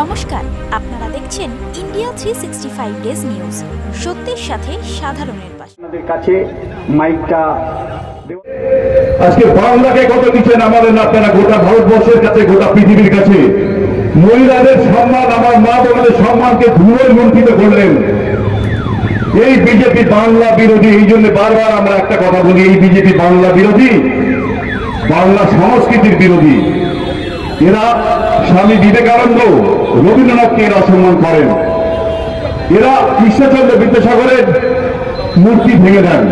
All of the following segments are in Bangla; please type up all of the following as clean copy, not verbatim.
নমস্কার, আপনারা দেখছেন ইন্ডিয়া 365 ডেজ নিউজ। সত্যের সাথে সাধারণের পাশে। আপনাদের কাছে মাইকটা আজকে বাংলাকে কত দিচ্ছেন আমাদের না, আপনারা গোটা ভারতবর্ষের কাছে, গোটা পৃথিবীর কাছে মহিলাদের সম্মান, আমার মা বোনদের সম্মানকে ধুলোয় লুণ্ঠিত করলেন এই বিজেপি বাংলা বিরোধী। এই জন্য বারবার আমরা একটা কথা বলি, এই বিজেপি বাংলা বিরোধী, বাংলা সংস্কৃতির বিরোধী। এরা স্বামী বিবেকানন্দ, রবীন্দ্রনাথকে এরা অসম্মান করেন। এরা কৃষ্ণচন্দ্র বিদ্যাসাগরের মূর্তি ভেঙে দেন।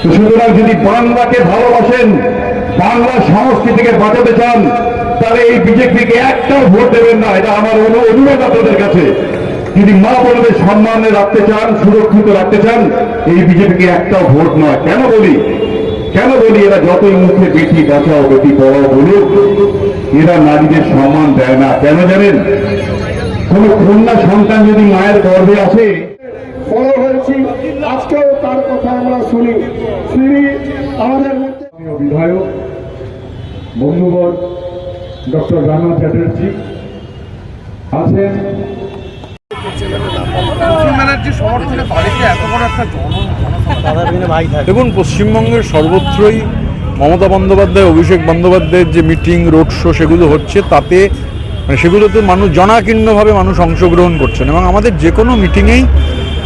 তো সুতরাং যদি বাংলাকে ভালোবাসেন, বাংলা সংস্কৃতিকে বাঁচাতে চান, তাহলে এই বিজেপিকে একটাও ভোট দেবেন না। এটা আমার অনুরোধ আপনাদের কাছে। যদি মা বোনদের সম্মানে রাখতে চান, সুরক্ষিত রাখতে চান, এই বিজেপিকে একটাও ভোট নয়। কেন বলি এরা যতই মুখে বেটি বাঁচাও, বেটি পড়াও বলুক, এরা নারীদের সম্মান দেয় না। কেন জানেন? কোন কন্যা সন্তান যদি মায়ের গর্ভে আসে, বড় হয়েছি, আজকেও তার কথা আমরা শুনি। তিনি আমাদের মধ্যে বিধায়ক বন্ধুবর ডক্টর রানা চ্যাটার্জি আছেন। দেখুন, পশ্চিমবঙ্গের সর্বত্রই মমতা বন্দ্যোপাধ্যায়, অভিষেক বন্দ্যোপাধ্যায়ের যে মিটিং, রোড শো সেগুলো হচ্ছে, তাতে সেগুলোতে মানুষ জনাকীর্ণভাবে মানুষ অংশগ্রহণ করছেন। এবং আমাদের যে কোনো মিটিংয়েই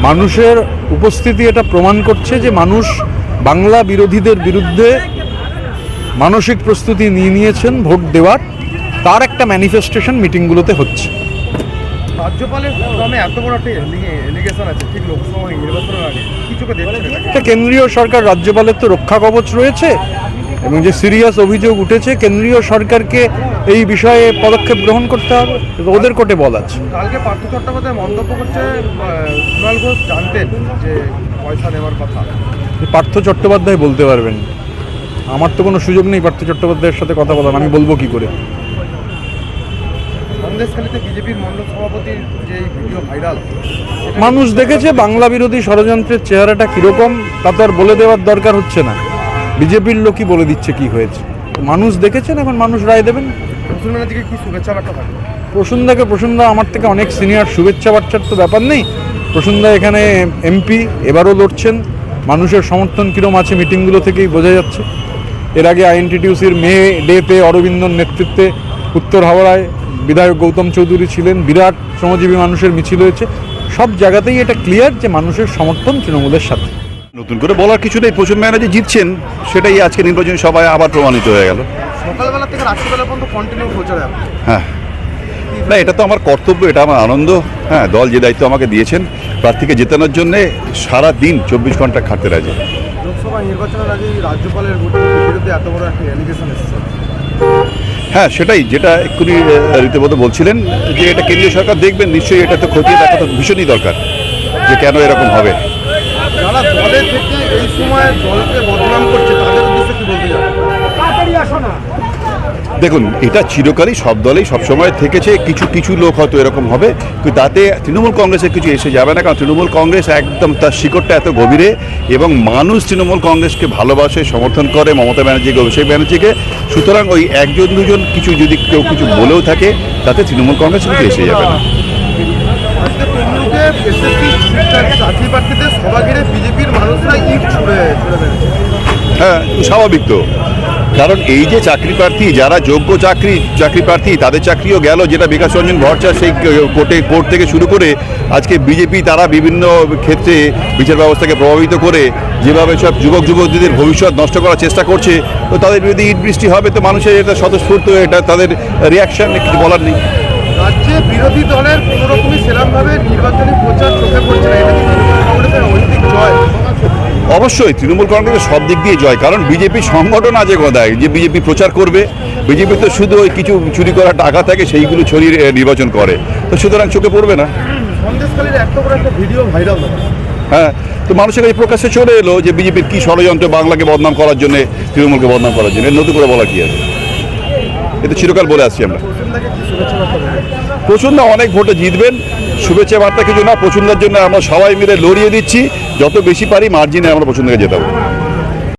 মানুষের উপস্থিতি এটা প্রমাণ করছে যে মানুষ বাংলা বিরোধীদের বিরুদ্ধে মানসিক প্রস্তুতি নিয়েছেন ভোট দেওয়ার। তার একটা ম্যানিফেস্টেশন মিটিংগুলোতে হচ্ছে। রাজ্যপালের নামে এত বড় একটা এলিগেশন আছে ঠিক লোকসভা নির্বাচনের আগে, কিছুকে দেখছেন? কেন্দ্রীয় সরকার, রাজ্যপালের তো রক্ষা কবচ রয়েছে এবং যে সিরিয়াস অভিযোগ উঠেছে, কেন্দ্রীয় সরকারকে এই বিষয়ে পদক্ষেপ গ্রহণ করতে হবে। ওদের কোর্টে বল আছে। কালকে পার্থ চট্টোপাধ্যায় মন্তব্য করছে কুণাল ঘোষ জানতেন যে পয়সা নেওয়ার কথা। পার্থ চট্টোপাধ্যায় বলতে পারবেন, আমার তো কোনো সুযোগ নেই পার্থ চট্টোপাধ্যায়ের সাথে কথা বলার। আমি বলবো কি করে? সন্দেশখালীতে বিজেপির মণ্ডল সভাপতির যে ভিডিও ভাইরাল, মানুষ দেখেছে বাংলা বিরোধী ষড়যন্ত্রের চেহারাটা কীরকম, তা তো আর বলে দেওয়ার দরকার হচ্ছে না। বিজেপির লোকই বলে দিচ্ছে কি হয়েছে। মানুষ দেখেছেন, এখন মানুষ রায় দেবেন। মুসলমানের দিকে কি শুভেচ্ছা বার্তা থাকবে? প্রসূনদা আমার থেকে অনেক সিনিয়র, শুভেচ্ছা বার্তার তো ব্যাপার নেই। প্রসূনদা এখানে এমপি, এবারও লড়ছেন। মানুষের সমর্থন কীরকম আছে মিটিংগুলো থেকেই বোঝা যাচ্ছে। এর আগে আইএনটিটিউসির মে ডেতে অরবিন্দর নেতৃত্বে উত্তর হাওড়ায় বিধায়ক গৌতম চৌধুরী ছিলেন। বিরাট শ্রমজীবী মানুষের মিছিল হয়েছে। সব জায়গাতেই এটা ক্লিয়ার যে মানুষের সমর্থন তৃণমূলের সাথে। নতুন করে বলার কিছু নেই। প্রচুর ব্যানার্জি জিতছেন, সেটাই আজকে নির্বাচনী সভায় আবার প্রমাণিত হয়ে গেল। সকালবেলা থেকে রাত্রিবেলা পর্যন্ত কন্টিনিউ প্রচারে। হ্যাঁ, না, এটা তো আমার কর্তব্য, এটা আমার আনন্দ। হ্যাঁ, দল যে দায়িত্ব আমাকে দিয়েছেন প্রার্থীকে জেতানোর জন্য, সারা দিন 24 ঘন্টা খাটতে রাজি। লোকসভা নির্বাচনের আগে রাজ্যপালের বিরুদ্ধে এত বড় একটা এলিগেশন এসেছে। হ্যাঁ, সেটাই যেটা এক্ষুনি রীতিমতো বলছিলেন যে এটা কেন্দ্রীয় সরকার দেখবেন, নিশ্চয়ই এটা তো খতিয়ে দেখা তো ভীষণই দরকার যে কেন এরকম হবে। যারা দলের থেকে এই সময় দলকে বদনাম করছে তাদের উদ্দেশ্যে কি বলতে যাবে? দেখুন, এটা চিরকালই সব দলেই সবসময় থেকেছে। কিছু কিছু লোক হয়তো এরকম হবে, কিন্তু তাতে তৃণমূল কংগ্রেসের কিছু এসে যাবে না। কারণ তৃণমূল কংগ্রেস একদম তার শিকড়টা এত গভীরে, এবং মানুষ তৃণমূল কংগ্রেসকে ভালোবাসে, সমর্থন করে মমতা ব্যানার্জিকে, অভিষেক ব্যানার্জিকে। সুতরাং ওই একজন দুজন কিছু যদি কেউ কিছু বলেও থাকে, তাতে তৃণমূল কংগ্রেস কিছু এসে যাবে না। চাকরি প্রার্থীদের সভা ঘিরে বিজেপির মানুষরা ইট ছুড়ে হ্যাঁ, স্বাভাবিক তো। কারণ এই যে চাকরি প্রার্থী, যারা যোগ্য চাকরি প্রার্থী, তাদের চাকরিও গেল, যেটা বিকাশ রঞ্জন ভট্টাচার্য সেই কোর্ট থেকে শুরু করে আজকে বিজেপি, তারা বিভিন্ন ক্ষেত্রে বিচার ব্যবস্থাকে প্রভাবিত করে যেভাবে সব যুবক যুবতীদের ভবিষ্যৎ নষ্ট করার চেষ্টা করছে, তো তাদের বিরুদ্ধে ইট বৃষ্টি হবে। তো মানুষের এটা স্বতঃস্ফূর্ত, এটা তাদের রিয়াকশন, কিছু বলার নেই। রাজ্যে বিরোধী দলের কোনোরকমই সেরকমভাবে নির্বাচনী প্রচার চোখে পড়ছে না, এটা কি কংগ্রেসের ঐতিক জয়? অবশ্যই তৃণমূল কংগ্রেসের সব দিক দিয়ে জয়। কারণ বিজেপি সংগঠন আছে কোথায় যে বিজেপি প্রচার করবে? বিজেপি তো শুধু ওই কিছু চুরি করা টাকা থাকে সেইগুলো ছড়িয়ে নির্বাচন করে, তো সুতরাং চোখে পড়বে না। সন্দেশখালীর এত বড় একটা ভিডিও ভাইরাল হবে। হ্যাঁ, তো মানুষের কাছে প্রকাশ্যে চলে এলো যে বিজেপির কী ষড়যন্ত্র বাংলাকে বদনাম করার জন্য, তৃণমূলকে বদনাম করার জন্য। নতুন করে বলা কি আছে? এটা চিরকাল বলে আসছি আমরা। প্রচুরদা অনেক ভোটে জিতবেন, শুভেচ্ছা বার্তা কিছু না। প্রচুরদার জন্য আমরা সবাই মিলে লড়িয়ে দিচ্ছি, যত বেশি পারি মার্জিনে আমরা প্রচুরদাকে জেতাবো।